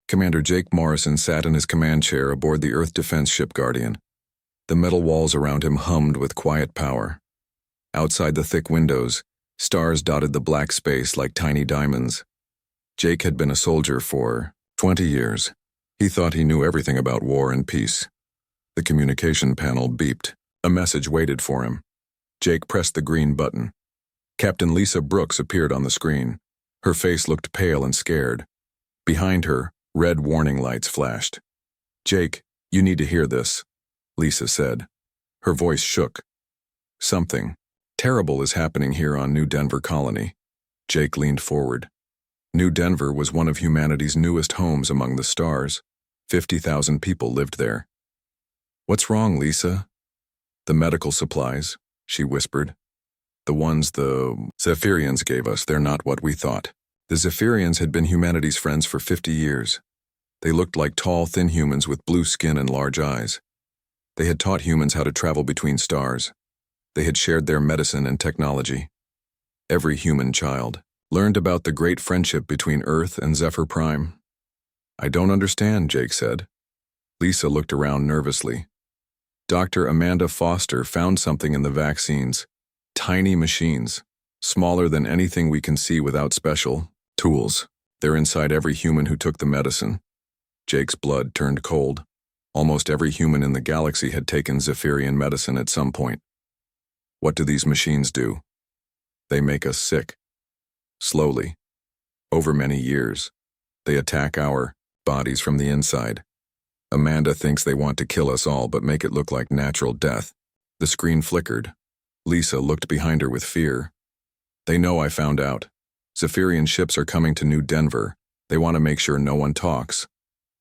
Commander Jake Morrison sat in his command chair aboard the Earth Defense Ship Guardian. The metal walls around him hummed with quiet power. Outside the thick windows, stars dotted the black space like tiny diamonds. Jake had been a soldier for 20 years. He thought he knew everything about war and peace. The communication panel beeped. A message waited for him. Jake pressed the green button. Captain Lisa Brooks appeared on the screen. Her face looked pale and scared. Behind her, red warning lights flashed. "Jake, you need to hear this," Lisa said. Her voice shook. "Something terrible is happening here on New Denver Colony." Jake leaned forward. New Denver was one of humanity's newest homes among the stars. 50,000 people lived there. "What's wrong, Lisa?" "The medical supplies," she whispered. "The ones the Zephyrians gave us, they're not what we thought." The Zephyrians had been humanity's friends for 50 years. They looked like tall, thin humans with blue skin and large eyes. They had taught humans how to travel between stars. They had shared their medicine and technology. Every human child learned about the great friendship between Earth and Zephyr Prime. "I don't understand," Jake said. Lisa looked around nervously. Dr. Amanda Foster found something in the vaccines. Tiny machines, smaller than anything we can see without special tools. They're inside every human who took the medicine. Jake's blood turned cold. Almost every human in the galaxy had taken Zephyrian medicine at some point. What do these machines do? They make us sick. Slowly. Over many years. They attack our bodies from the inside. Amanda thinks they want to kill us all but make it look like natural death. The screen flickered. Lisa looked behind her with fear. "They know I found out. Zephyrian ships are coming to New Denver. They want to make sure no one talks."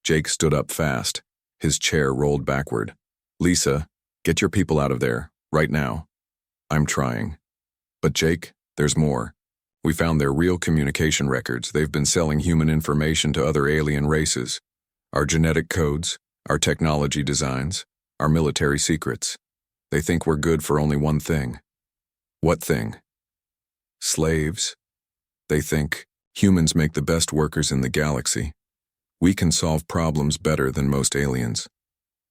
Jake stood up fast. His chair rolled backward. "Lisa, get your people out of there, right now." "I'm trying." "But Jake, there's more. We found their real communication records. They've been selling human information to other alien races. Our genetic codes, our technology designs, our military secrets. They think we're good for only one thing." "What thing?" "Slaves. They think humans make the best workers in the galaxy. We can solve problems better than most aliens.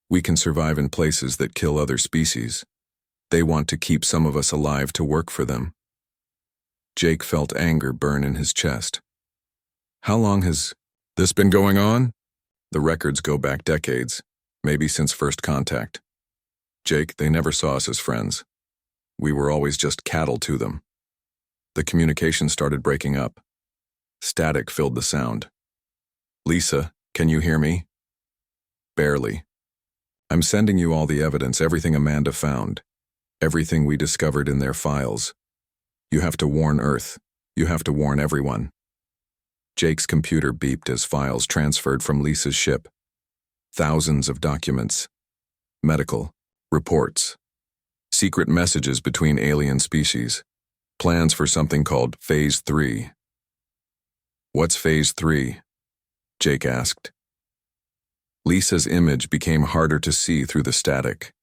We can survive in places that kill other species. They want to keep some of us alive to work for them." Jake felt anger burn in his chest. "How long has this been going on?" "The records go back decades, maybe since first contact. Jake, they never saw us as friends. We were always just cattle to them." The communication started breaking up. Static filled the sound. "Lisa, can you hear me?" "Barely. I'm sending you all the evidence, everything Amanda found, everything we discovered in their files. You have to warn Earth. You have to warn everyone." Jake's computer beeped as files transferred from Lisa's ship. Thousands of documents. Medical. Reports. Secret messages between alien species. Plans for something called Phase 3. "What's Phase 3? Jake asked. Lisa's image became harder to see through the static.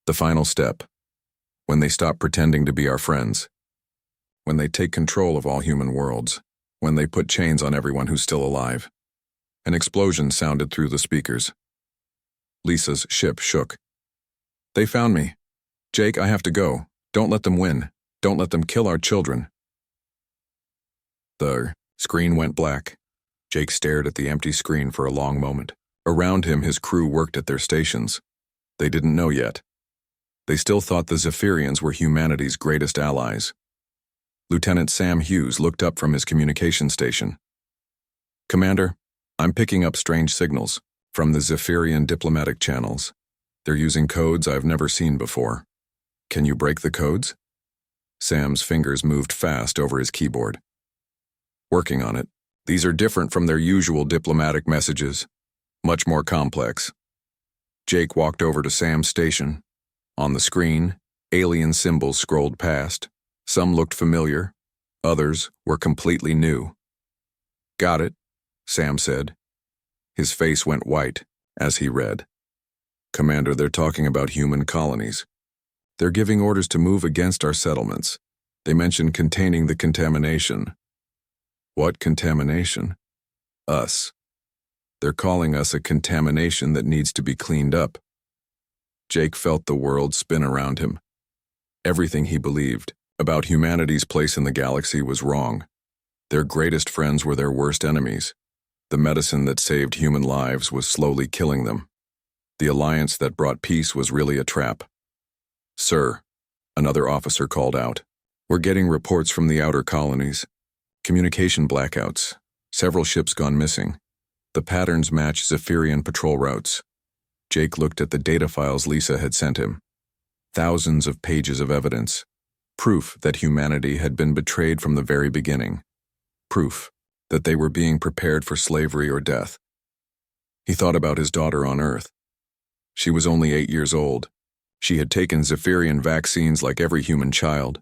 "The final step. When they stop pretending to be our friends. When they take control of all human worlds. When they put chains on everyone who's still alive." An explosion sounded through the speakers. Lisa's ship shook. "They found me. Jake, I have to go. Don't let them win. Don't let them kill our children." The screen went black. Jake stared at the empty screen for a long moment. Around him, his crew worked at their stations. They didn't know yet. They still thought the Zephyrians were humanity's greatest allies. Lieutenant Sam Hughes looked up from his communication station. "Commander, I'm picking up strange signals from the Zephyrian diplomatic channels. They're using codes I've never seen before. Can you break the codes?" Sam's fingers moved fast over his keyboard. "Working on it. These are different from their usual diplomatic messages. Much more complex." Jake walked over to Sam's station. On the screen, alien symbols scrolled past. Some looked familiar. Others were completely new. "Got it," Sam said. His face went white as he read. "Commander, they're talking about human colonies. They're giving orders to move against our settlements. They mention containing the contamination." "What contamination?" "Us. They're calling us a contamination that needs to be cleaned up. Jake felt the world spin around him. Everything he believed about humanity's place in the galaxy was wrong. Their greatest friends were their worst enemies. The medicine that saved human lives was slowly killing them. The alliance that brought peace was really a trap. "Sir," another officer called out, "we're getting reports from the outer colonies. Communication blackouts. Several ships gone missing. The patterns match Zephyrian patrol routes." Jake looked at the data files Lisa had sent him. Thousands of pages of evidence. Proof that humanity had been betrayed from the very beginning. Proof that they were being prepared for slavery or death. He thought about his daughter on Earth. She was only 8 years old. She had taken Zephyrian vaccines like every human child.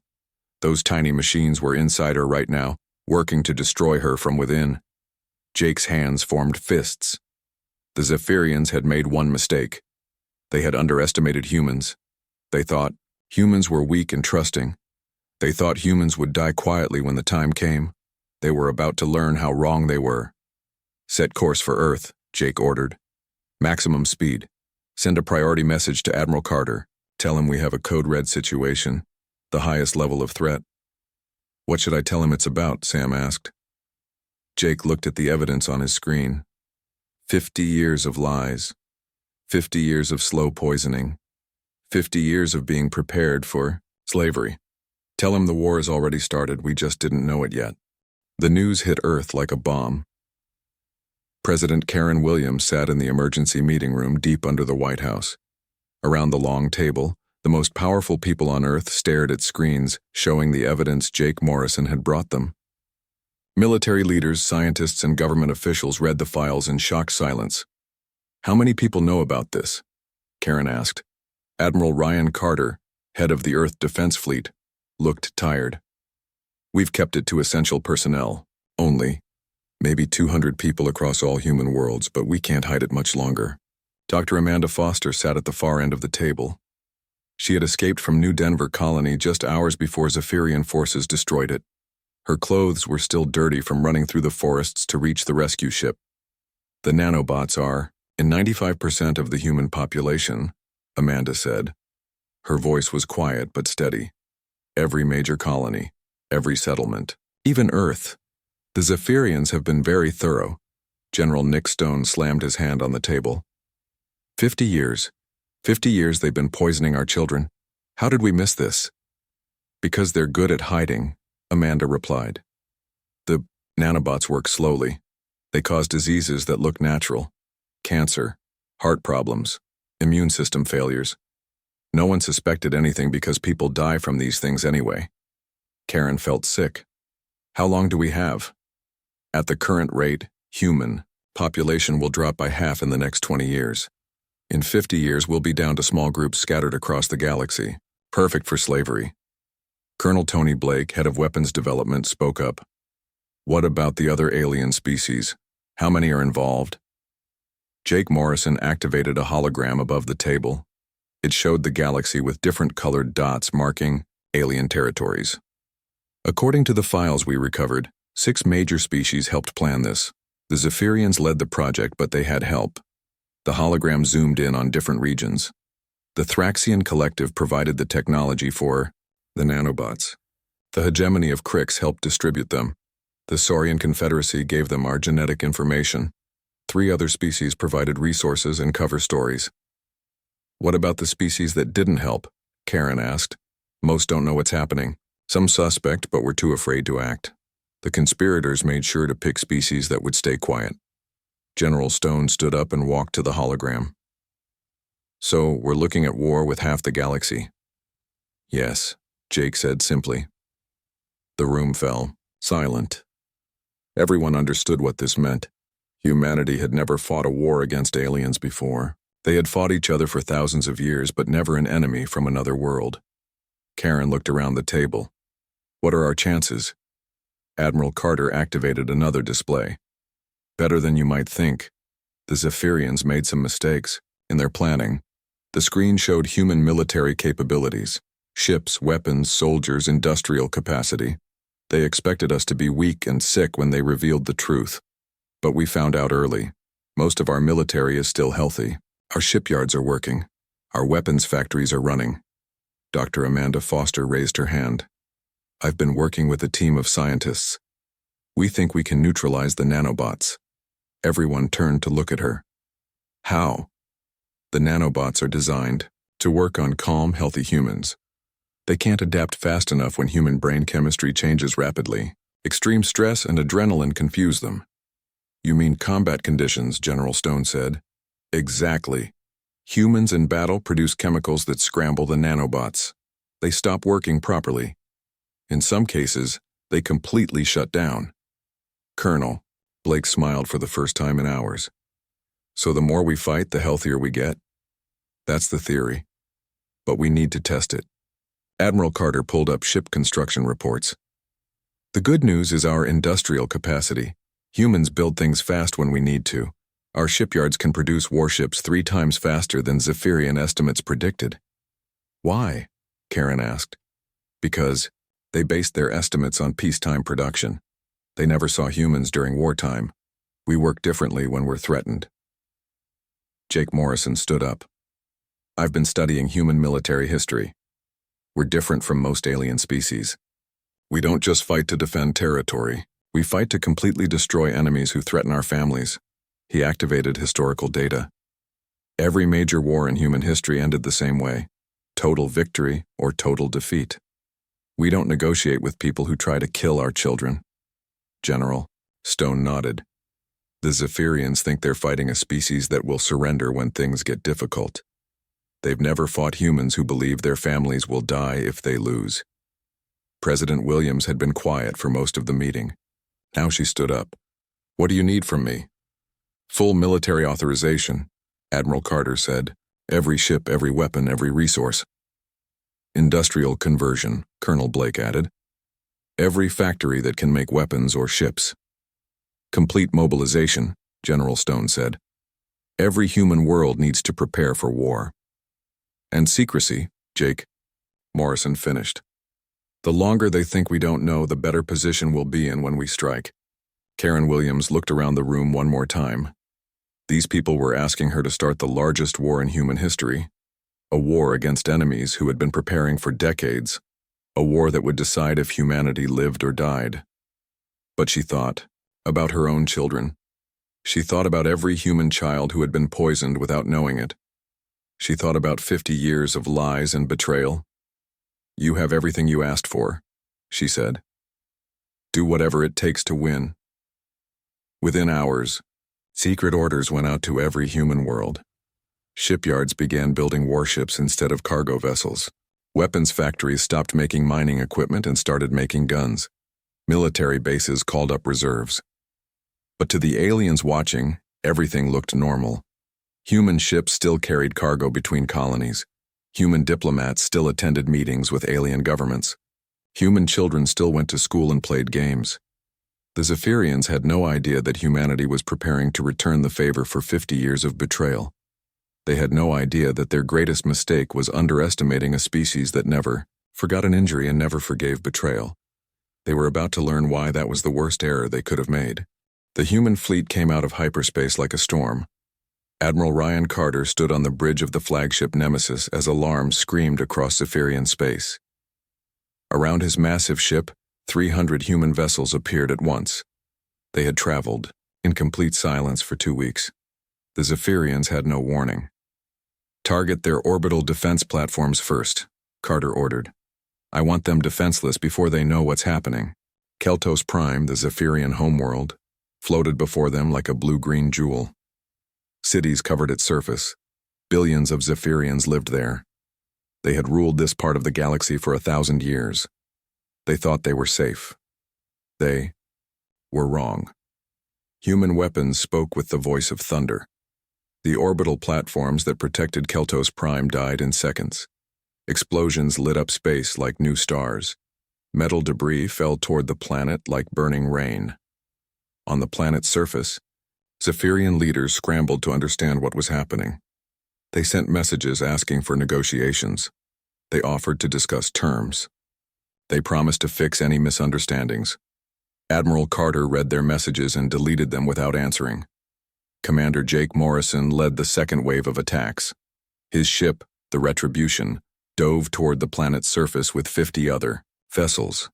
Those tiny machines were inside her right now, working to destroy her from within. Jake's hands formed fists. The Zephyrians had made one mistake. They had underestimated humans. They thought humans were weak and trusting. They thought humans would die quietly when the time came. They were about to learn how wrong they were. "Set course for Earth," Jake ordered. "Maximum speed. Send a priority message to Admiral Carter. Tell him we have a code red situation, the highest level of threat." "What should I tell him it's about?" Sam asked. Jake looked at the evidence on his screen. 50 years of lies. 50 years of slow poisoning. 50 years of being prepared for slavery. "Tell him the war has already started, we just didn't know it yet." The news hit Earth like a bomb. President Karen Williams sat in the emergency meeting room deep under the White House. Around the long table, the most powerful people on Earth stared at screens showing the evidence Jake Morrison had brought them. Military leaders, scientists, and government officials read the files in shocked silence. "How many people know about this?" Karen asked. Admiral Ryan Carter, head of the Earth Defense Fleet, looked tired. "We've kept it to essential personnel, only. Maybe 200 people across all human worlds, but we can't hide it much longer." Dr. Amanda Foster sat at the far end of the table. She had escaped from New Denver Colony just hours before Zephyrian forces destroyed it. Her clothes were still dirty from running through the forests to reach the rescue ship. "The nanobots are, in 95% of the human population," Amanda said. Her voice was quiet but steady. "Every major colony, every settlement, even Earth. The Zephyrians have been very thorough." General Nick Stone slammed his hand on the table. 50 years. 50 years they've been poisoning our children. How did we miss this?" "Because they're good at hiding," Amanda replied. "The nanobots work slowly. They cause diseases that look natural. Cancer, heart problems, immune system failures. No one suspected anything because people die from these things anyway." Karen felt sick. "How long do we have?" "At the current rate, human population will drop by half in the next 20 years. In 50 years, we'll be down to small groups scattered across the galaxy. Perfect for slavery." Colonel Tony Blake, head of weapons development, spoke up. "What about the other alien species? How many are involved?" Jake Morrison activated a hologram above the table. It showed the galaxy with different colored dots marking alien territories. "According to the files we recovered, 6 major species helped plan this. The Zephyrians led the project, but they had help." The hologram zoomed in on different regions. "The Thraxian Collective provided the technology for the nanobots. The hegemony of Crix helped distribute them. The Saurian Confederacy gave them our genetic information. 3 other species provided resources and cover stories." "What about the species that didn't help?" Karen asked. "Most don't know what's happening. Some suspect, but were too afraid to act. The conspirators made sure to pick species that would stay quiet." General Stone stood up and walked to the hologram. "So, we're looking at war with half the galaxy." "Yes," Jake said simply. The room fell, silent. Everyone understood what this meant. Humanity had never fought a war against aliens before. They had fought each other for thousands of years, but never an enemy from another world. Karen looked around the table. "What are our chances?" Admiral Carter activated another display. "Better than you might think. The Zephyrians made some mistakes in their planning. The screen showed human military capabilities. Ships, weapons, soldiers, industrial capacity. They expected us to be weak and sick when they revealed the truth. But we found out early. Most of our military is still healthy. Our shipyards are working. Our weapons factories are running. Dr. Amanda Foster raised her hand. I've been working with a team of scientists. We think we can neutralize the nanobots. Everyone turned to look at her. How? The nanobots are designed to work on calm, healthy humans. They can't adapt fast enough when human brain chemistry changes rapidly. Extreme stress and adrenaline confuse them. You mean combat conditions, General Stone said. Exactly. Humans in battle produce chemicals that scramble the nanobots. They stop working properly. In some cases, they completely shut down. Colonel, Blake smiled for the first time in hours. So the more we fight, the healthier we get? That's the theory. But we need to test it. Admiral Carter pulled up ship construction reports. The good news is our industrial capacity. Humans build things fast when we need to. Our shipyards can produce warships 3 times faster than Zephyrian estimates predicted. Why? Karen asked. Because they based their estimates on peacetime production. They never saw humans during wartime. We work differently when we're threatened. Jake Morrison stood up. I've been studying human military history. We're different from most alien species. We don't just fight to defend territory. We fight to completely destroy enemies who threaten our families. He activated historical data. Every major war in human history ended the same way: total victory or total defeat. We don't negotiate with people who try to kill our children. General, Stone nodded. The Zephyrians think they're fighting a species that will surrender when things get difficult. They've never fought humans who believe their families will die if they lose. President Williams had been quiet for most of the meeting. Now she stood up. What do you need from me? Full military authorization, Admiral Carter said. Every ship, every weapon, every resource. Industrial conversion, Colonel Blake added. Every factory that can make weapons or ships. Complete mobilization, General Stone said. Every human world needs to prepare for war. And secrecy, Jake. Morrison finished. The longer they think we don't know, the better position we'll be in when we strike. Karen Williams looked around the room one more time. These people were asking her to start the largest war in human history. A war against enemies who had been preparing for decades. A war that would decide if humanity lived or died. But she thought about her own children. She thought about every human child who had been poisoned without knowing it. She thought about 50 years of lies and betrayal. You have everything you asked for, she said. Do whatever it takes to win. Within hours, secret orders went out to every human world. Shipyards began building warships instead of cargo vessels. Weapons factories stopped making mining equipment and started making guns. Military bases called up reserves. But to the aliens watching, everything looked normal. Human ships still carried cargo between colonies. Human diplomats still attended meetings with alien governments. Human children still went to school and played games. The Zephyrians had no idea that humanity was preparing to return the favor for 50 years of betrayal. They had no idea that their greatest mistake was underestimating a species that never forgot an injury and never forgave betrayal. They were about to learn why that was the worst error they could have made. The human fleet came out of hyperspace like a storm. Admiral Ryan Carter stood on the bridge of the flagship Nemesis as alarms screamed across Zephyrian space. Around his massive ship, 300 human vessels appeared at once. They had traveled, in complete silence, for 2 weeks. The Zephyrians had no warning. Target their orbital defense platforms first, Carter ordered. I want them defenseless before they know what's happening. Keltos Prime, the Zephyrian homeworld, floated before them like a blue-green jewel. Cities covered its surface. Billions of Zephyrians lived there. They had ruled this part of the galaxy for 1,000 years. They thought they were safe. They were wrong. Human weapons spoke with the voice of thunder. The orbital platforms that protected Keltos Prime died in seconds. Explosions lit up space like new stars. Metal debris fell toward the planet like burning rain. On the planet's surface, Zephyrian leaders scrambled to understand what was happening. They sent messages asking for negotiations. They offered to discuss terms. They promised to fix any misunderstandings. Admiral Carter read their messages and deleted them without answering. Commander Jake Morrison led the second wave of attacks. His ship, the Retribution, dove toward the planet's surface with 50 other vessels.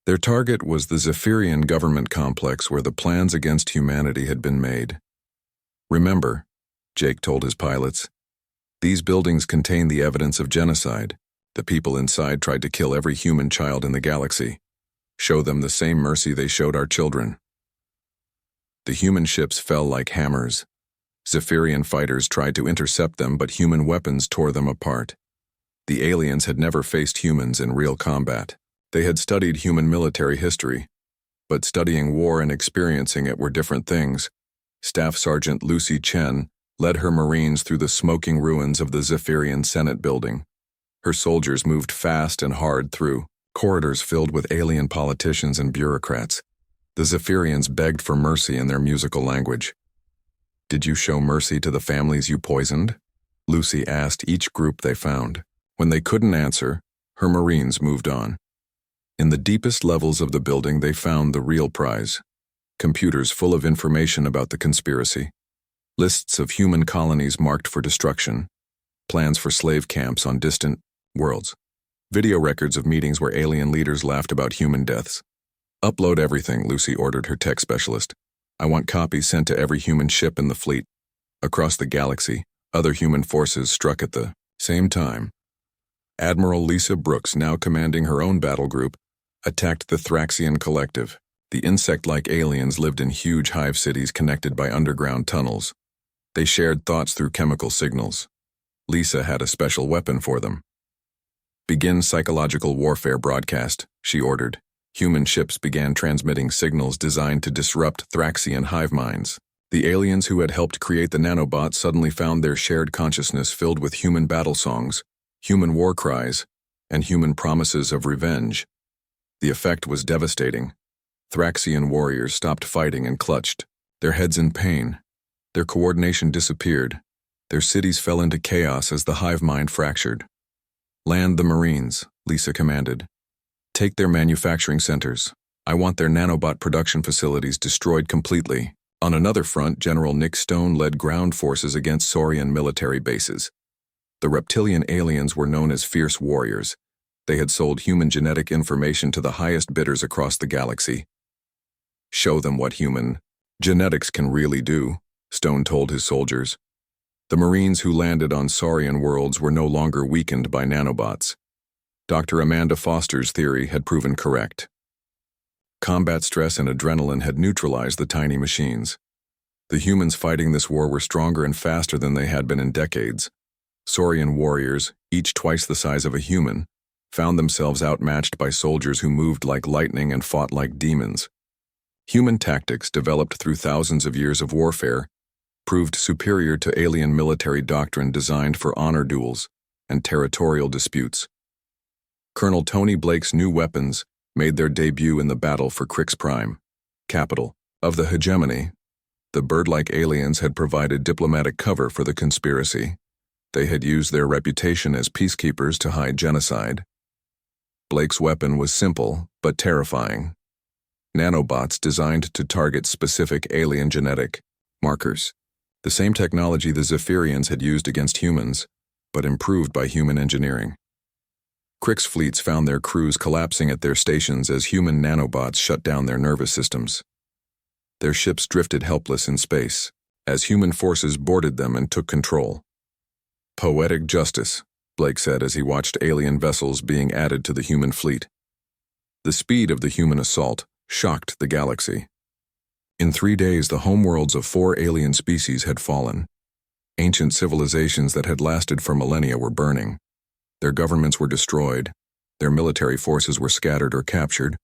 Their target was the Zephyrian government complex where the plans against humanity had been made. "Remember," Jake told his pilots, "these buildings contain the evidence of genocide. The people inside tried to kill every human child in the galaxy. Show them the same mercy they showed our children." The human ships fell like hammers. Zephyrian fighters tried to intercept them, but human weapons tore them apart. The aliens had never faced humans in real combat. They had studied human military history, but studying war and experiencing it were different things. Staff Sergeant Lucy Chen led her Marines through the smoking ruins of the Zephyrian Senate building. Her soldiers moved fast and hard through corridors filled with alien politicians and bureaucrats. The Zephyrians begged for mercy in their musical language. "Did you show mercy to the families you poisoned?" Lucy asked each group they found. When they couldn't answer, her Marines moved on. In the deepest levels of the building, they found the real prize: computers full of information about the conspiracy, lists of human colonies marked for destruction, plans for slave camps on distant worlds, video records of meetings where alien leaders laughed about human deaths. "Upload everything," Lucy ordered her tech specialist. "I want copies sent to every human ship in the fleet." Across the galaxy, other human forces struck at the same time. Admiral Lisa Brooks, now commanding her own battle group, attacked the Thraxian Collective. The insect-like aliens lived in huge hive cities connected by underground tunnels. They shared thoughts through chemical signals. Lisa had a special weapon for them. "Begin psychological warfare broadcast," she ordered. Human ships began transmitting signals designed to disrupt Thraxian hive minds. The aliens who had helped create the nanobots suddenly found their shared consciousness filled with human battle songs, human war cries, and human promises of revenge. The effect was devastating. Thraxian warriors stopped fighting and clutched, their heads in pain. Their coordination disappeared. Their cities fell into chaos as the hive mind fractured. "Land the Marines," Lisa commanded. "Take their manufacturing centers. I want their nanobot production facilities destroyed completely." On another front, General Nick Stone led ground forces against Saurian military bases. The reptilian aliens were known as fierce warriors. They had sold human genetic information to the highest bidders across the galaxy. "Show them what human genetics can really do," Stone told his soldiers. The Marines who landed on Saurian worlds were no longer weakened by nanobots. Dr. Amanda Foster's theory had proven correct. Combat stress and adrenaline had neutralized the tiny machines. The humans fighting this war were stronger and faster than they had been in decades. Saurian warriors, each twice the size of a human, found themselves outmatched by soldiers who moved like lightning and fought like demons. Human tactics, developed through thousands of years of warfare, proved superior to alien military doctrine designed for honor duels and territorial disputes. Colonel Tony Blake's new weapons made their debut in the battle for Crix Prime, capital of the hegemony. The bird-like aliens had provided diplomatic cover for the conspiracy. They had used their reputation as peacekeepers to hide genocide. Blake's weapon was simple, but terrifying. Nanobots designed to target specific alien genetic markers. The same technology the Zephyrians had used against humans, but improved by human engineering. Crix fleets found their crews collapsing at their stations as human nanobots shut down their nervous systems. Their ships drifted helpless in space, as human forces boarded them and took control. "Poetic justice," Blake said as he watched alien vessels being added to the human fleet. The speed of the human assault shocked the galaxy. In 3 days, the homeworlds of 4 alien species had fallen. Ancient civilizations that had lasted for millennia were burning. Their governments were destroyed, their military forces were scattered or captured,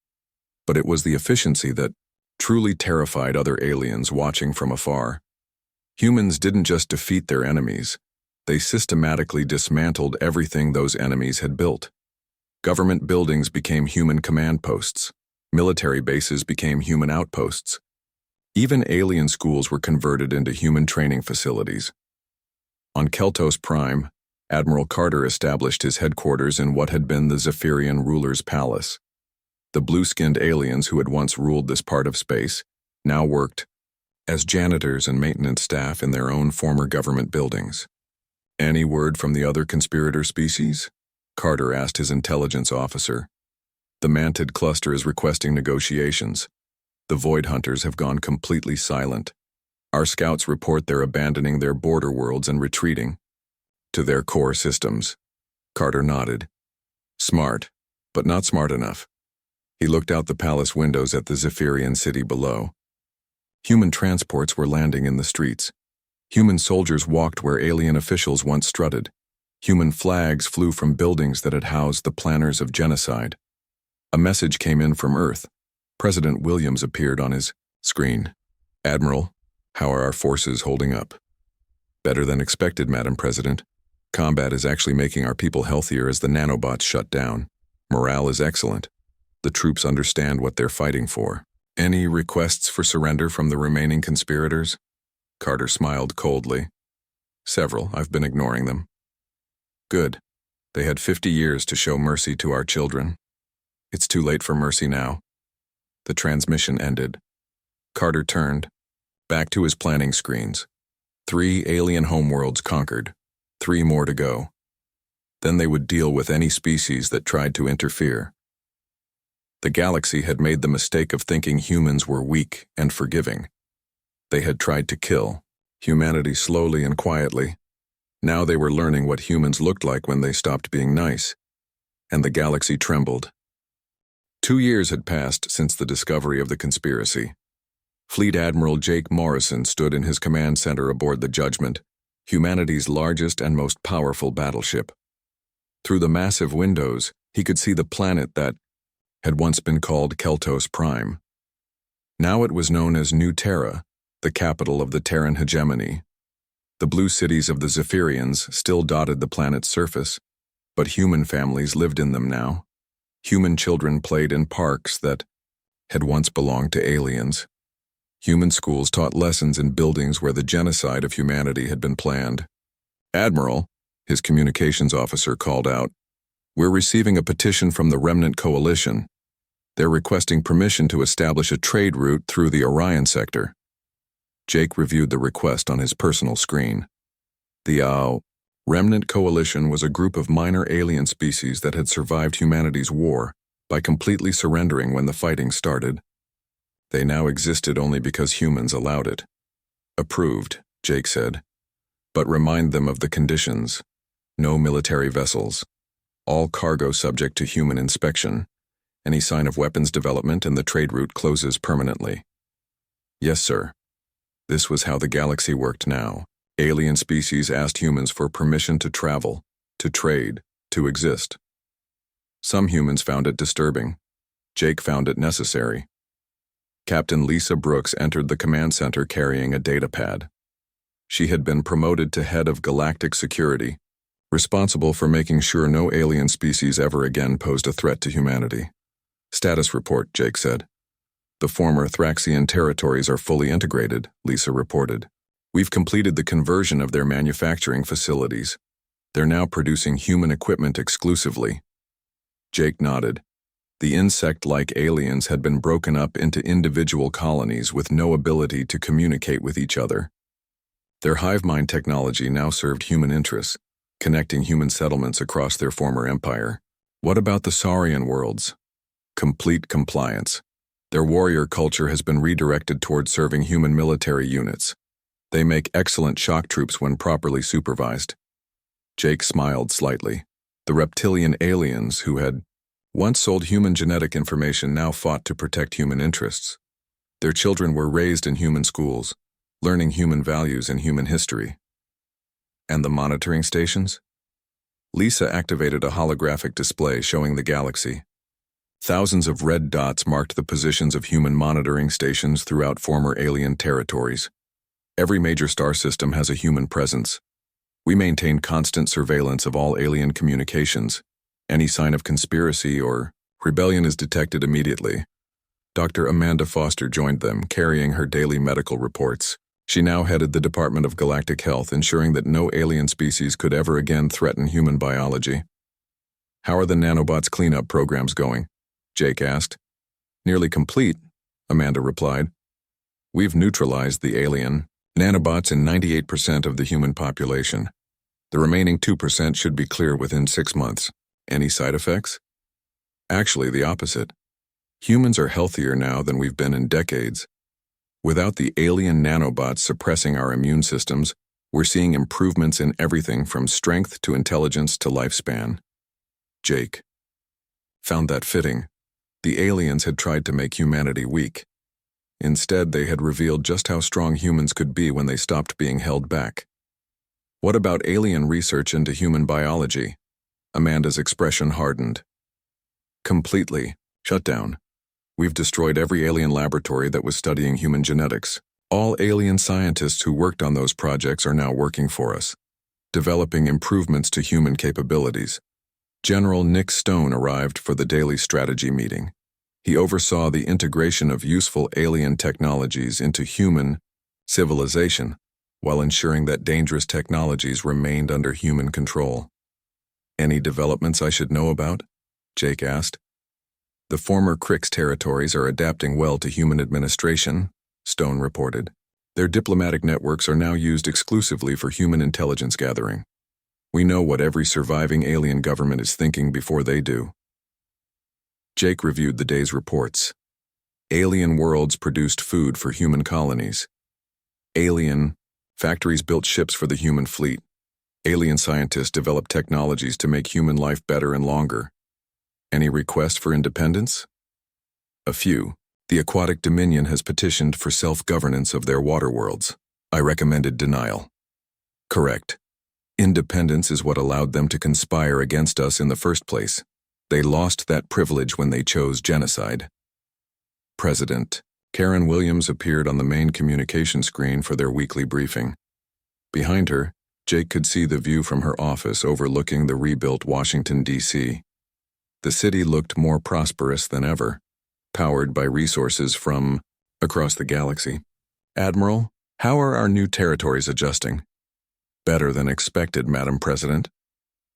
but it was the efficiency that truly terrified other aliens watching from afar. Humans didn't just defeat their enemies, they systematically dismantled everything those enemies had built. Government buildings became human command posts, military bases became human outposts. Even alien schools were converted into human training facilities. On Keltos Prime, Admiral Carter established his headquarters in what had been the Zephyrian ruler's palace. The blue-skinned aliens who had once ruled this part of space now worked as janitors and maintenance staff in their own former government buildings. Any word from the other conspirator species? Carter asked his intelligence officer. The mantid cluster is requesting negotiations. The Void Hunters have gone completely silent. Our scouts report they're abandoning their border worlds and retreating to their core systems. Carter nodded. Smart, but not smart enough. He looked out the palace windows at the Zephyrian city below. Human transports were landing in the streets. Human soldiers walked where alien officials once strutted. Human flags flew from buildings that had housed the planners of genocide. A message came in from Earth. President Williams appeared on his screen. Admiral, how are our forces holding up? Better than expected, Madam President. Combat is actually making our people healthier as the nanobots shut down. Morale is excellent. The troops understand what they're fighting for. Any requests for surrender from the remaining conspirators? Carter smiled coldly. Several. I've been ignoring them. Good. They had 50 years to show mercy to our children. It's too late for mercy now. The transmission ended. Carter turned back to his planning screens. 3 alien homeworlds conquered. 3 more to go. Then they would deal with any species that tried to interfere. The galaxy had made the mistake of thinking humans were weak and forgiving. They had tried to kill humanity slowly and quietly. Now they were learning what humans looked like when they stopped being nice. And the galaxy trembled. 2 years had passed since the discovery of the conspiracy. Fleet Admiral Jake Morrison stood in his command center aboard the Judgment, humanity's largest and most powerful battleship. Through the massive windows, he could see the planet that had once been called Keltos Prime. Now it was known as New Terra, the capital of the Terran hegemony. The blue cities of the Zephyrians still dotted the planet's surface, but human families lived in them now. Human children played in parks that had once belonged to aliens. Human schools taught lessons in buildings where the genocide of humanity had been planned. Admiral, his communications officer called out, we're receiving a petition from the Remnant Coalition. They're requesting permission to establish a trade route through the Orion sector. Jake reviewed the request on his personal screen. The Remnant Coalition was a group of minor alien species that had survived humanity's war by completely surrendering when the fighting started. They now existed only because humans allowed it. Approved, Jake said. But remind them of the conditions. No military vessels. All cargo subject to human inspection. Any sign of weapons development and the trade route closes permanently. Yes, sir. This was how the galaxy worked now. Alien species asked humans for permission to travel, to trade, to exist. Some humans found it disturbing. Jake found it necessary. Captain Lisa Brooks entered the command center carrying a datapad. She had been promoted to head of Galactic Security, responsible for making sure no alien species ever again posed a threat to humanity. Status report, Jake said. The former Thraxian territories are fully integrated, Lisa reported. We've completed the conversion of their manufacturing facilities. They're now producing human equipment exclusively. Jake nodded. The insect-like aliens had been broken up into individual colonies with no ability to communicate with each other. Their hive mind technology now served human interests, connecting human settlements across their former empire. What about the Saurian worlds? Complete compliance. Their warrior culture has been redirected toward serving human military units. They make excellent shock troops when properly supervised. Jake smiled slightly. The reptilian aliens who had once sold human genetic information now fought to protect human interests. Their children were raised in human schools, learning human values and human history. And the monitoring stations? Lisa activated a holographic display showing the galaxy. Thousands of red dots marked the positions of human monitoring stations throughout former alien territories. Every major star system has a human presence. We maintain constant surveillance of all alien communications. Any sign of conspiracy or rebellion is detected immediately. Dr. Amanda Foster joined them, carrying her daily medical reports. She now headed the Department of Galactic Health, ensuring that no alien species could ever again threaten human biology. How are the nanobots cleanup programs going? Jake asked. Nearly complete, Amanda replied. We've neutralized the alien nanobots in 98% of the human population. The remaining 2% should be clear within 6 months. Any side effects? Actually, the opposite. Humans are healthier now than we've been in decades. Without the alien nanobots suppressing our immune systems, we're seeing improvements in everything from strength to intelligence to lifespan. Jake found that fitting. The aliens had tried to make humanity weak. Instead, they had revealed just how strong humans could be when they stopped being held back. What about alien research into human biology? Amanda's expression hardened. Completely. Shut down. We've destroyed every alien laboratory that was studying human genetics. All alien scientists who worked on those projects are now working for us, developing improvements to human capabilities. General Nick Stone arrived for the daily strategy meeting. He oversaw the integration of useful alien technologies into human civilization, while ensuring that dangerous technologies remained under human control. Any developments I should know about? Jake asked. The former Crix territories are adapting well to human administration, Stone reported. Their diplomatic networks are now used exclusively for human intelligence gathering. We know what every surviving alien government is thinking before they do. Jake reviewed the day's reports. Alien worlds produced food for human colonies. Alien factories built ships for the human fleet. Alien scientists developed technologies to make human life better and longer. Any request for independence? A few. The Aquatic Dominion has petitioned for self-governance of their water worlds. I recommended denial. Correct. Independence is what allowed them to conspire against us in the first place. They lost that privilege when they chose genocide. President Karen Williams appeared on the main communication screen for their weekly briefing. Behind her, Jake could see the view from her office overlooking the rebuilt Washington, D.C. The city looked more prosperous than ever, powered by resources from across the galaxy. Admiral, how are our new territories adjusting? Better than expected, Madam President.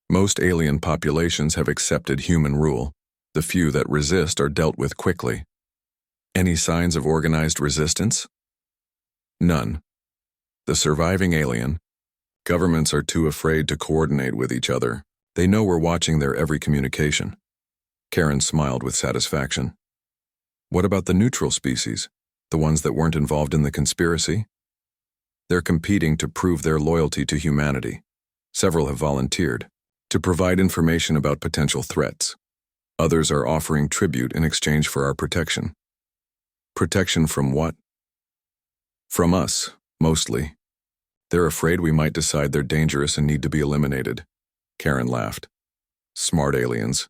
Most alien populations have accepted human rule. The few that resist are dealt with quickly. Any signs of organized resistance? None. The surviving alien. Governments are too afraid to coordinate with each other. They know we're watching their every communication. Karen smiled with satisfaction. What about the neutral species, the ones that weren't involved in the conspiracy? They're competing to prove their loyalty to humanity. Several have volunteered to provide information about potential threats. Others are offering tribute in exchange for our protection. Protection from what? From us, mostly. They're afraid we might decide they're dangerous and need to be eliminated. Karen laughed. Smart aliens.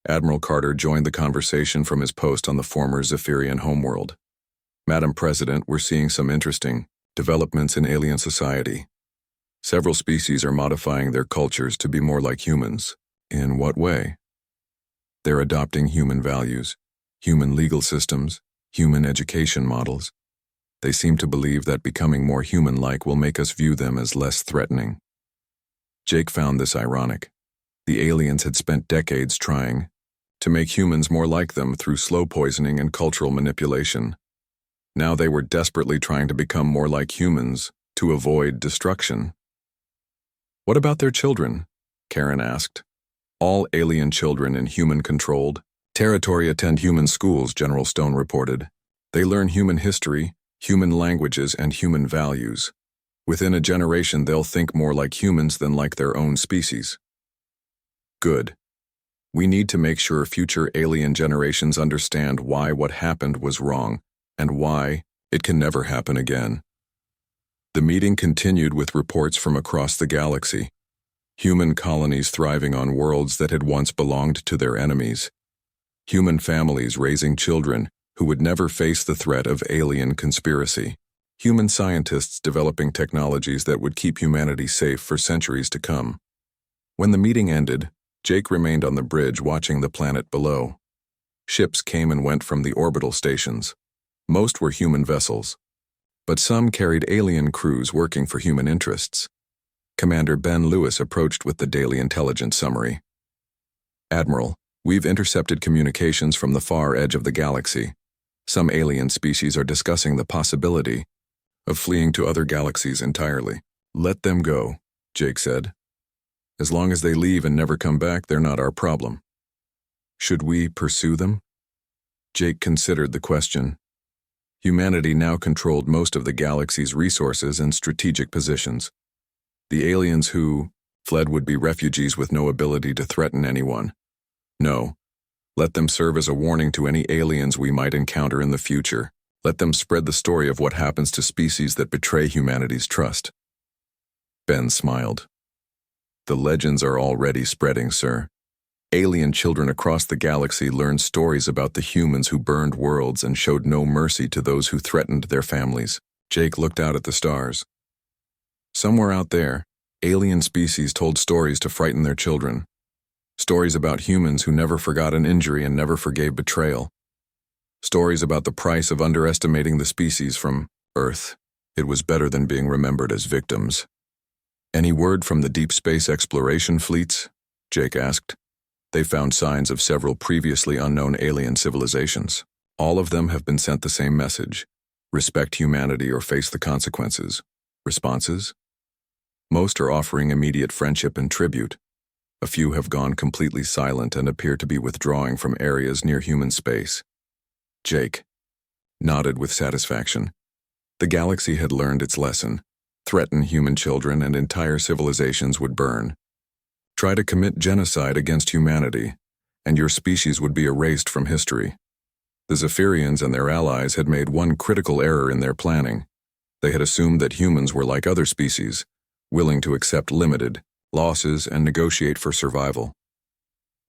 Admiral Carter joined the conversation from his post on the former Zephyrian homeworld. Madam President, we're seeing some interesting developments in alien society. Several species are modifying their cultures to be more like humans. In what way? They're adopting human values, human legal systems, human education models. They seem to believe that becoming more human-like will make us view them as less threatening. Jake found this ironic. The aliens had spent decades trying to make humans more like them through slow poisoning and cultural manipulation. Now they were desperately trying to become more like humans to avoid destruction. What about their children? Karen asked. All alien children in human-controlled territory attend human schools, General Stone reported. They learn human history, human languages, and human values. Within a generation, they'll think more like humans than like their own species. Good. We need to make sure future alien generations understand why what happened was wrong and why it can never happen again. The meeting continued with reports from across the galaxy. Human colonies thriving on worlds that had once belonged to their enemies. Human families raising children who would never face the threat of alien conspiracy. Human scientists developing technologies that would keep humanity safe for centuries to come. When the meeting ended, Jake remained on the bridge watching the planet below. Ships came and went from the orbital stations. Most were human vessels, but some carried alien crews working for human interests. Commander Ben Lewis approached with the daily intelligence summary. Admiral, we've intercepted communications from the far edge of the galaxy. Some alien species are discussing the possibility of fleeing to other galaxies entirely. Let them go, Jake said. As long as they leave and never come back, they're not our problem. Should we pursue them? Jake considered the question. Humanity now controlled most of the galaxy's resources and strategic positions. The aliens who fled would be refugees with no ability to threaten anyone. No. Let them serve as a warning to any aliens we might encounter in the future. Let them spread the story of what happens to species that betray humanity's trust. Ben smiled. The legends are already spreading, sir. Alien children across the galaxy learned stories about the humans who burned worlds and showed no mercy to those who threatened their families. Jake looked out at the stars. Somewhere out there, alien species told stories to frighten their children. Stories about humans who never forgot an injury and never forgave betrayal. Stories about the price of underestimating the species from Earth. It was better than being remembered as victims. Any word from the deep space exploration fleets? Jake asked. They found signs of several previously unknown alien civilizations. All of them have been sent the same message. Respect humanity or face the consequences. Responses? Most are offering immediate friendship and tribute. A few have gone completely silent and appear to be withdrawing from areas near human space. Jake nodded with satisfaction. The galaxy had learned its lesson. Threaten human children and entire civilizations would burn. Try to commit genocide against humanity, and your species would be erased from history. The Zephyrians and their allies had made one critical error in their planning. They had assumed that humans were like other species, willing to accept limited losses and negotiate for survival.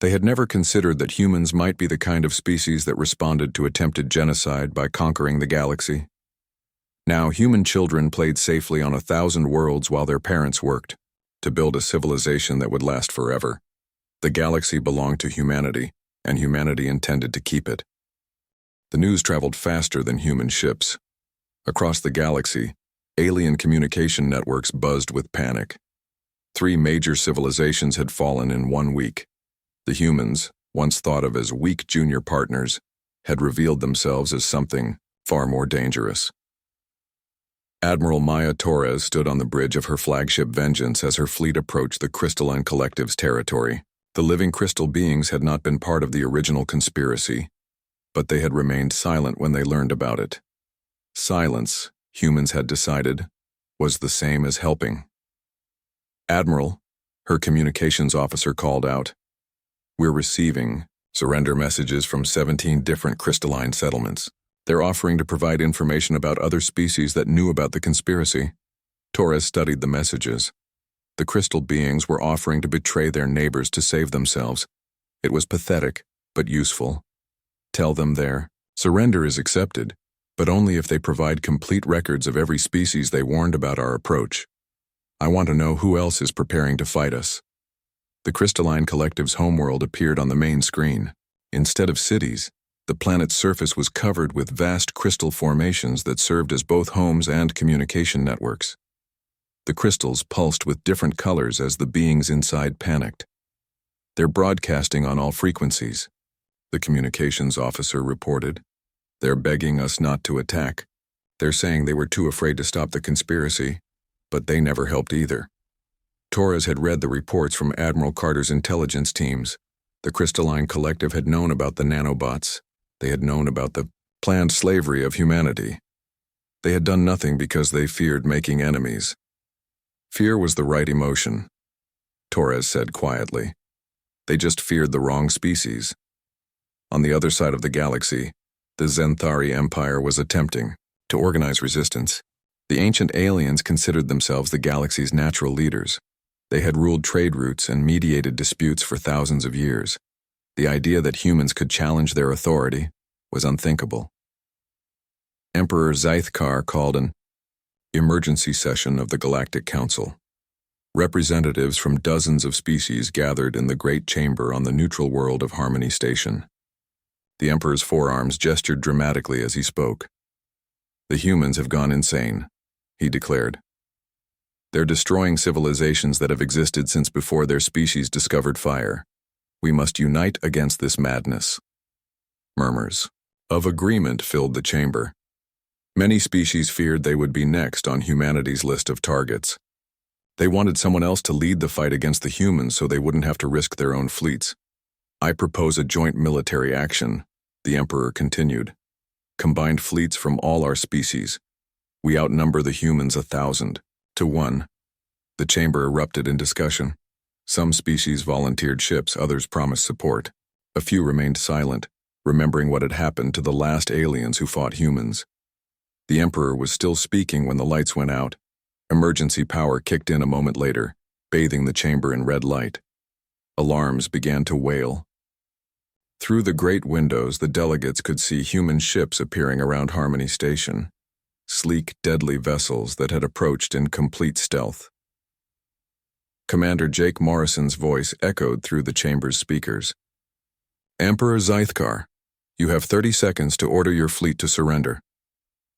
They had never considered that humans might be the kind of species that responded to attempted genocide by conquering the galaxy. Now, human children played safely on 1,000 worlds while their parents worked to build a civilization that would last forever. The galaxy belonged to humanity, and humanity intended to keep it. The news traveled faster than human ships. Across the galaxy, alien communication networks buzzed with panic. 3 major civilizations had fallen in 1 week. The humans, once thought of as weak junior partners, had revealed themselves as something far more dangerous. Admiral Maya Torres stood on the bridge of her flagship Vengeance as her fleet approached the Crystalline Collective's territory. The living crystal beings had not been part of the original conspiracy, but they had remained silent when they learned about it. Silence, humans had decided, was the same as helping. Admiral, her communications officer called out, "We're receiving surrender messages from 17 different crystalline settlements. They're offering to provide information about other species that knew about the conspiracy." Torres studied the messages. The crystal beings were offering to betray their neighbors to save themselves. It was pathetic, but useful. Tell them their surrender is accepted, but only if they provide complete records of every species they warned about our approach. I want to know who else is preparing to fight us. The Crystalline Collective's homeworld appeared on the main screen. Instead of cities, the planet's surface was covered with vast crystal formations that served as both homes and communication networks. The crystals pulsed with different colors as the beings inside panicked. "They're broadcasting on all frequencies," the communications officer reported. "They're begging us not to attack. They're saying they were too afraid to stop the conspiracy, but they never helped either." Torres had read the reports from Admiral Carter's intelligence teams. The Crystalline Collective had known about the nanobots. They had known about the planned slavery of humanity. They had done nothing because they feared making enemies. Fear was the right emotion, Torres said quietly. They just feared the wrong species. On the other side of the galaxy, the Zenthari Empire was attempting to organize resistance. The ancient aliens considered themselves the galaxy's natural leaders. They had ruled trade routes and mediated disputes for thousands of years. The idea that humans could challenge their authority was unthinkable. Emperor Zythkar called an emergency session of the Galactic Council. Representatives from dozens of species gathered in the Great Chamber on the neutral world of Harmony Station. The Emperor's forearms gestured dramatically as he spoke. "The humans have gone insane," he declared. "They're destroying civilizations that have existed since before their species discovered fire. We must unite against this madness." Murmurs. of agreement filled the chamber. Many species feared they would be next on humanity's list of targets. They wanted someone else to lead the fight against the humans so they wouldn't have to risk their own fleets. "I propose a joint military action," the Emperor continued. "Combined fleets from all our species. We outnumber the humans 1,000 to 1. The chamber erupted in discussion. Some species volunteered ships, others promised support. A few remained silent, remembering what had happened to the last aliens who fought humans. The Emperor was still speaking when the lights went out. Emergency power kicked in a moment later, bathing the chamber in red light. Alarms began to wail. Through the great windows, the delegates could see human ships appearing around Harmony Station, sleek, deadly vessels that had approached in complete stealth. Commander Jake Morrison's voice echoed through the chamber's speakers. "Emperor Zythkar, you have 30 seconds to order your fleet to surrender.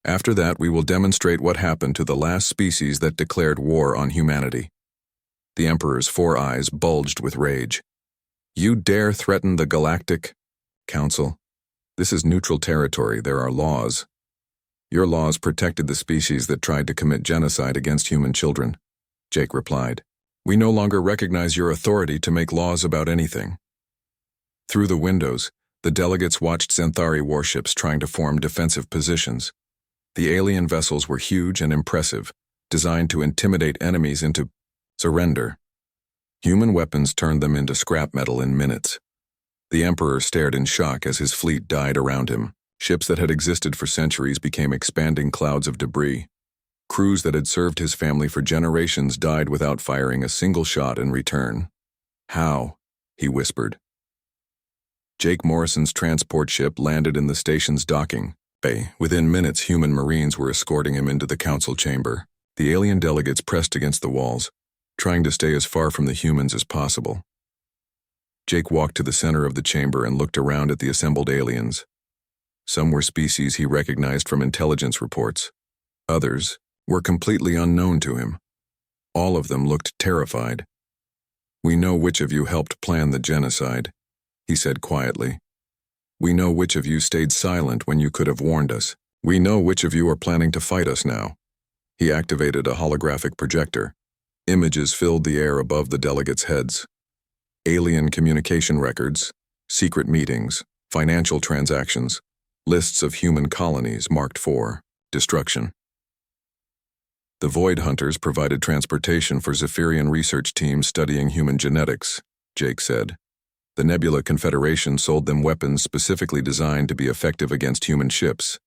After that, we will demonstrate what happened to the last species that declared war on humanity." The Emperor's 4 eyes bulged with rage. "You dare threaten the Galactic Council? This is neutral territory. There are laws. Your laws protected the species that tried to commit genocide against human children," Jake replied. "We no longer recognize your authority to make laws about anything." Through the windows, the delegates watched Xanthari warships trying to form defensive positions. The alien vessels were huge and impressive, designed to intimidate enemies into surrender. Human weapons turned them into scrap metal in minutes. The Emperor stared in shock as his fleet died around him. Ships that had existed for centuries became expanding clouds of debris. Crews that had served his family for generations died without firing a single shot in return. "How?" he whispered. Jake Morrison's transport ship landed in the station's docking bay. Within minutes, human Marines were escorting him into the council chamber. The alien delegates pressed against the walls, trying to stay as far from the humans as possible. Jake walked to the center of the chamber and looked around at the assembled aliens. Some were species he recognized from intelligence reports. Others were completely unknown to him. All of them looked terrified. "We know which of you helped plan the genocide," he said quietly. "We know which of you stayed silent when you could have warned us. We know which of you are planning to fight us now." He activated a holographic projector. Images filled the air above the delegates' heads. Alien communication records, secret meetings, financial transactions, lists of human colonies marked for destruction. The Void Hunters provided transportation for Zephyrian research teams studying human genetics, Jake said. The Nebula Confederation sold them weapons specifically designed to be effective against human ships.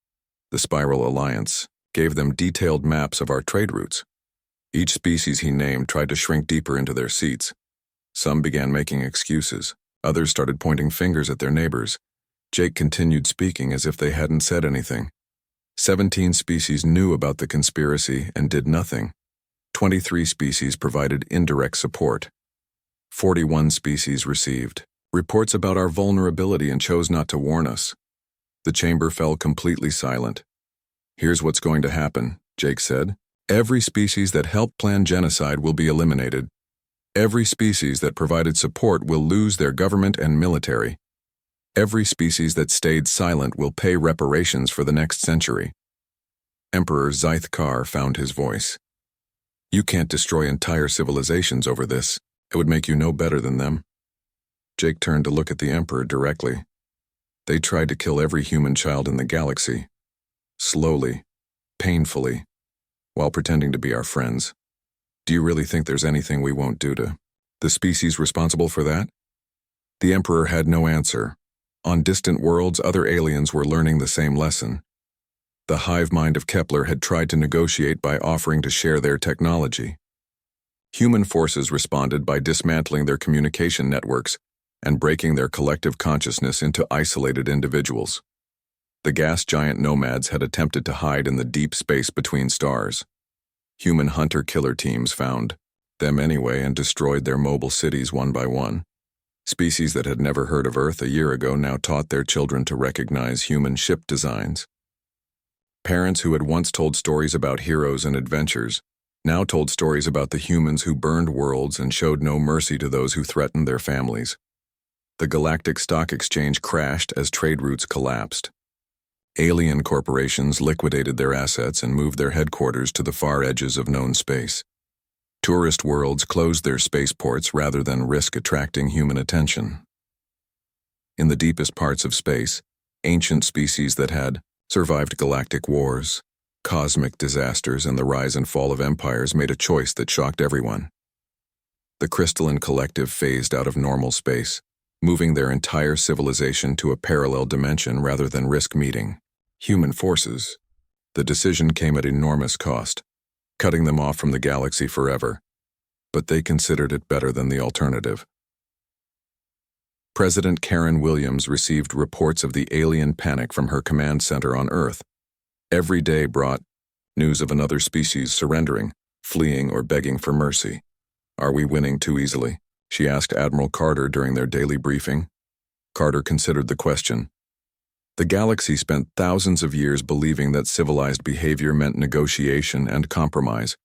The Spiral Alliance gave them detailed maps of our trade routes. Each species he named tried to shrink deeper into their seats. Some began making excuses. Others started pointing fingers at their neighbors. Jake continued speaking as if they hadn't said anything. 17 species knew about the conspiracy and did nothing. 23 species provided indirect support. 41 species received reports about our vulnerability and chose not to warn us. The chamber fell completely silent. "Here's what's going to happen," Jake said. "Every species that helped plan genocide will be eliminated. Every species that provided support will lose their government and military. Every species that stayed silent will pay reparations for the next century." Emperor Zythkar found his voice. "You can't destroy entire civilizations over this. It would make you no better than them." Jake turned to look at the Emperor directly. "They tried to kill every human child in the galaxy. Slowly, painfully, while pretending to be our friends. Do you really think there's anything we won't do to the species responsible for that?" The Emperor had no answer. On distant worlds, other aliens were learning the same lesson. The hive mind of Kepler had tried to negotiate by offering to share their technology. Human forces responded by dismantling their communication networks and breaking their collective consciousness into isolated individuals. The gas giant nomads had attempted to hide in the deep space between stars. Human hunter-killer teams found them anyway and destroyed their mobile cities one by one. Species that had never heard of Earth a year ago now taught their children to recognize human ship designs. Parents who had once told stories about heroes and adventures now told stories about the humans who burned worlds and showed no mercy to those who threatened their families. The Galactic Stock Exchange crashed as trade routes collapsed. Alien corporations liquidated their assets and moved their headquarters to the far edges of known space. Tourist worlds closed their spaceports rather than risk attracting human attention. In the deepest parts of space, ancient species that had survived galactic wars, cosmic disasters, and the rise and fall of empires made a choice that shocked everyone. The crystalline collective phased out of normal space, moving their entire civilization to a parallel dimension rather than risk meeting human forces. The decision came at enormous cost, cutting them off from the galaxy forever, but they considered it better than the alternative. President Karen Williams received reports of the alien panic from her command center on Earth. Every day brought news of another species surrendering, fleeing, or begging for mercy. "Are we winning too easily?" she asked Admiral Carter during their daily briefing. Carter considered the question. The galaxy spent thousands of years believing that civilized behavior meant negotiation and compromise.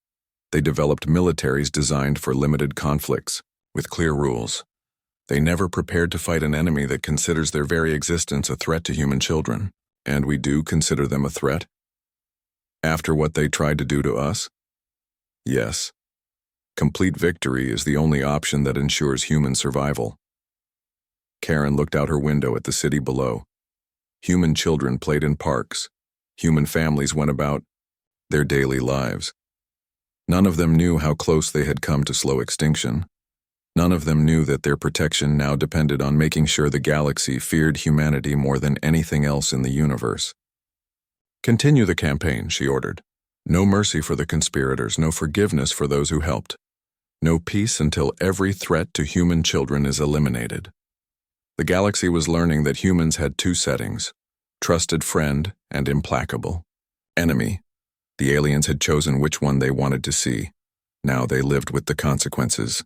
They developed militaries designed for limited conflicts, with clear rules. They never prepared to fight an enemy that considers their very existence a threat to human children. And we do consider them a threat? After what they tried to do to us? Yes. Complete victory is the only option that ensures human survival. Karen looked out her window at the city below. Human children played in parks. Human families went about their daily lives. None of them knew how close they had come to slow extinction. None of them knew that their protection now depended on making sure the galaxy feared humanity more than anything else in the universe. "Continue the campaign," she ordered. "No mercy for the conspirators, no forgiveness for those who helped. No peace until every threat to human children is eliminated." The galaxy was learning that humans had two settings: trusted friend and implacable enemy. The aliens had chosen which one they wanted to see. Now they lived with the consequences.